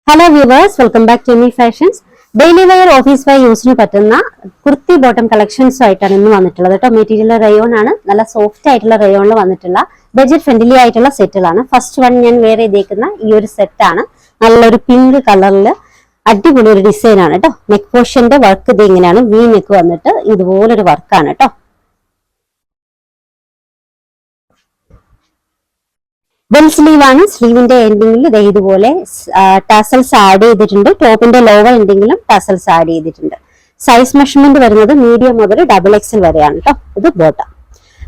Hello viewers, welcome back to Me Fashions. Daily wear office wear യൂസിന് പറ്റുന്ന kurti bottom collections ആയിട്ടാണ് ഇന്ന് വന്നിട്ടുള്ളത് കേട്ടോ. മെറ്റീരിയൽ റയോൺ ആണ്, നല്ല സോഫ്റ്റ് ആയിട്ടുള്ള റയോണിൽ വന്നിട്ടുള്ള ബഡ്ജറ്റ് ഫ്രണ്ട്ലി ആയിട്ടുള്ള സെറ്റുകളാണ്. ഫസ്റ്റ് വൺ ഞാൻ വെയർ ചെയ്തേക്കുന്ന ഈ ഒരു സെറ്റ് ആണ്. നല്ലൊരു പിങ്ക് കളറിൽ അടിപൊളി ഒരു ഡിസൈൻ ആണ് കേട്ടോ. നെക്ക് പോർഷന്റെ വർക്ക് ഇത് ഇങ്ങനെയാണ്, വി നെക്ക് വന്നിട്ട് ഇതുപോലൊരു വർക്കാണ് കേട്ടോ. ബെൽ സ്ലീവ് ആണ്. സ്ലീവിന്റെ എൻഡിങ്ങിൽ ഇതുപോലെ ടാസൽസ് ആഡ് ചെയ്തിട്ടുണ്ട്. ടോപ്പിന്റെ ലോവർ എൻഡിങ്ങിലും ടാസൽസ് ആഡ് ചെയ്തിട്ടുണ്ട്. സൈസ് മെഷർമെന്റ് വരുന്നത് മീഡിയം മുതൽ XXL വരെയാണ് കേട്ടോ. ഇത് ബോട്ടം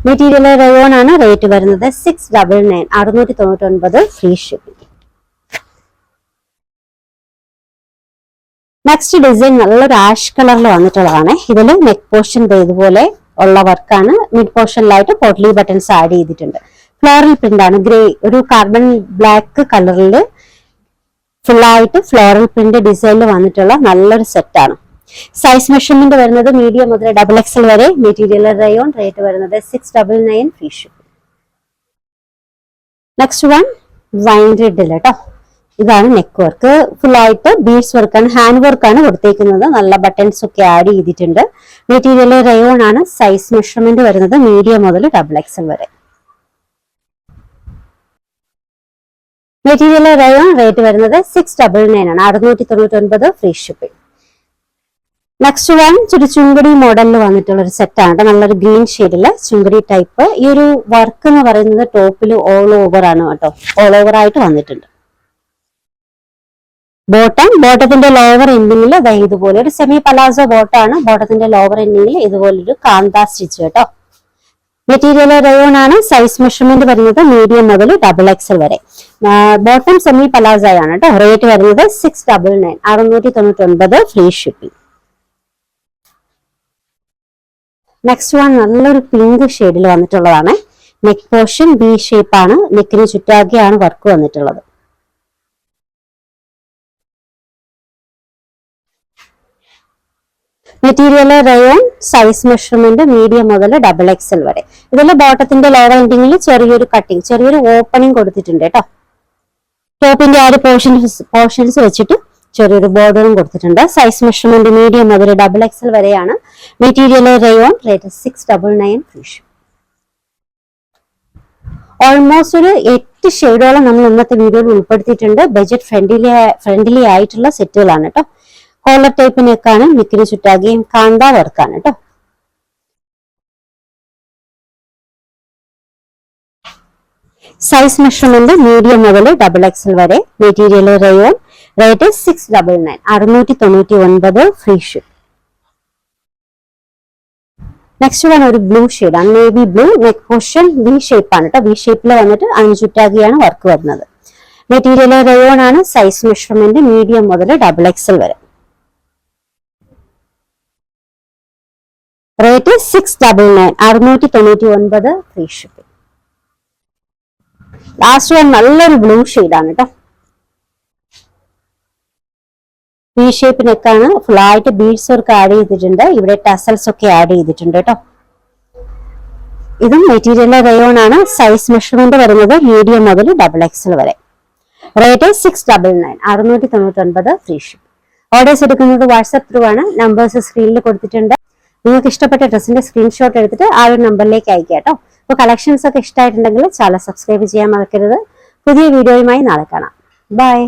മെറ്റീരിയൽ റയോൺ ആണ്. റേറ്റ് വരുന്നത് 699 699 ഫ്രീ ഷിപ്പിംഗ്. നെക്സ്റ്റ് ഡിസൈൻ നല്ലൊരു ആഷ് കളറിൽ വന്നിട്ടുള്ളതാണ്. ഇതിൽ നെക്ക് പോർഷൻ ഇതുപോലെ ഉള്ള വർക്കാണ്. മിഡ് പോർഷനിലായിട്ട് പോട്ട്ലി ബട്ടൺസ് ആഡ് ചെയ്തിട്ടുണ്ട്. ഫ്ലോറൽ പ്രിന്റ് ആണ്, ഗ്രേ ഒരു കാർബൺ ബ്ലാക്ക് കളറിൽ ഫുൾ ആയിട്ട് ഫ്ലോറൽ പ്രിന്റ് ഡിസൈനിൽ വന്നിട്ടുള്ള നല്ലൊരു സെറ്റാണ്. സൈസ് മെഷർമെന്റ് വരുന്നത് മീഡിയം മുതൽ XXL വരെ. Material rayon. റേറ്റ് വരുന്നത് 699 free shipping. Next one wine റെഡിൽ കേട്ടോ. ഇതാണ് നെക്ക് വർക്ക്. ഫുൾ ആയിട്ട് ബീഡ്സ് വർക്കാണ്, ഹാൻഡ് വർക്കാണ് കൊടുത്തേക്കുന്നത്. നല്ല ബട്ടൺസ് ഒക്കെ ആഡ് ചെയ്തിട്ടുണ്ട്. മെറ്റീരിയൽ റയോൺ ആണ്. സൈസ് മെഷർമെന്റ് വരുന്നത് മീഡിയം മുതൽ XXL വരെ. Material rayon. റേറ്റ് വരുന്നത് 699 ആണ് 699 ഫ്രീ ഷിപ്പിംഗ്. നെക്സ്റ്റ് വൺ ചുങ്കടി മോഡലിൽ വന്നിട്ടുള്ള ഒരു സെറ്റാണ്. നല്ലൊരു ഗ്രീൻ ഷെയ്ഡില് ചുങ്കടി ടൈപ്പ്. ഈ ഒരു വർക്ക് എന്ന് പറയുന്നത് ടോപ്പിൽ ഓൾ ഓവർ ആണ് കേട്ടോ. ഓൾ ഓവർ ആയിട്ട് വന്നിട്ടുണ്ട്. ബോട്ടത്തിന്റെ ലോവർ എൻഡിങ്ങിൽ ഇതുപോലെ ഒരു സെമി പലാസോ ബോട്ടാണ്. ബോട്ടത്തിന്റെ ലോവർ എൻഡിങ്ങിൽ ഇതുപോലൊരു കാന്ത സ്റ്റിച്ച് കേട്ടോ. മെറ്റീരിയൽ റയോൺ ആണ്. സൈസ് മെഷർമെന്റ് വരുന്നത് മീഡിയം മുതൽ XXL വരെ. ബോട്ടം സെമി പലാസയാണ് കേട്ടോ. റേറ്റ് വരുന്നത് 699 699 ഫ്രീ ഷിപ്പിംഗ്. നെക്സ്റ്റ് വൺ നല്ലൊരു പിങ്ക് ഷെയ്ഡിൽ വന്നിട്ടുള്ളതാണ്. നെക്ക് പോർഷൻ ബി ഷേപ്പ് ആണ്. നെക്കിന് ചുറ്റാകെയാണ് വർക്ക് വന്നിട്ടുള്ളത്. Material rayon. Size measurement medium മുതൽ XXL വരെ. ഇതിൽ ബോട്ടത്തിന്റെ ലോവർ എൻഡിങ്ങിൽ ചെറിയൊരു കട്ടിങ്, ചെറിയൊരു ഓപ്പണിംഗ് കൊടുത്തിട്ടുണ്ട് കേട്ടോ. ടോപ്പിന്റെ ആ ഒരു പോർഷൻസ് വെച്ചിട്ട് ചെറിയൊരു ബോർഡറും കൊടുത്തിട്ടുണ്ട്. സൈസ് മെഷർമെന്റ് മീഡിയം മുതൽ XXL വരെയാണ്. Material rayon. Rate 699 free shipping. Almost ഒരു 8 ഷെയ്ഡോളം നമ്മൾ ഇന്നത്തെ വീഡിയോയിൽ ഉൾപ്പെടുത്തിയിട്ടുണ്ട്. ബഡ്ജറ്റ് ഫ്രണ്ട്ലി ആയിട്ടുള്ള സെറ്റുകളാണ് കേട്ടോ. കോളർ ടൈപ്പ് നെക്കാണ്. നെക്കിന് ചുറ്റാകെയും കാന്ത വർക്കാണ് കേട്ടോ. സൈസ് മെഷർമെന്റ് മീഡിയം മുതൽ XXL വരെ. Material rayon. Rate 699 699 free ship. Next one ഒരു ബ്ലൂ ഷെയ്ഡാണ്, navy blue. Neck portion V shape ആണ് കേട്ടോ. വി ഷേപ്പിൽ വന്നിട്ട് അതിന് ചുറ്റാകെയാണ് വർക്ക് വരുന്നത്. മെറ്റീരിയൽ റയോൺ ആണ്. സൈസ് മെഷർമെന്റ് മീഡിയം മുതൽ XXL വരെ. Rate 699 699 free shipping. Last one നല്ലൊരു ബ്ലൂ ഷെയ്ഡാണ് കേട്ടോ. വി ഷേപ്പ് നെക്കാണ്. ഫുൾ ആയിട്ട് ബീഡ്സ് വർക്ക് ആഡ് ചെയ്തിട്ടുണ്ട്. ഇവിടെ ടസൽസ് ഒക്കെ ആഡ് ചെയ്തിട്ടുണ്ട് കേട്ടോ. ഇതും മെറ്റീരിയൽ റയോൺ ആണ്. സൈസ് മെഷർമെന്റ് വരുന്നത് മീഡിയം മുതൽ XXL വരെ. Rate 699 699 free ship. ഓർഡേഴ്സ് എടുക്കുന്നത് വാട്സ്ആപ്പ് ത്രൂ ആണ്. നമ്പേഴ്സ് സ്ക്രീനിൽ കൊടുത്തിട്ടുണ്ട്. നിങ്ങൾക്ക് ഇഷ്ടപ്പെട്ട ഡ്രസ്സിന്റെ സ്ക്രീൻഷോട്ട് എടുത്തിട്ട് ആ ഒരു നമ്പറിലേക്ക് അയക്കുക കേട്ടോ. അപ്പോൾ കളക്ഷൻസ് ഒക്കെ ഇഷ്ടമായിട്ടുണ്ടെങ്കിൽ ചാനൽ സബ്സ്ക്രൈബ് ചെയ്യാൻ മറക്കരുത്. പുതിയ വീഡിയോയുമായി നാളെ കാണാം. ബൈ.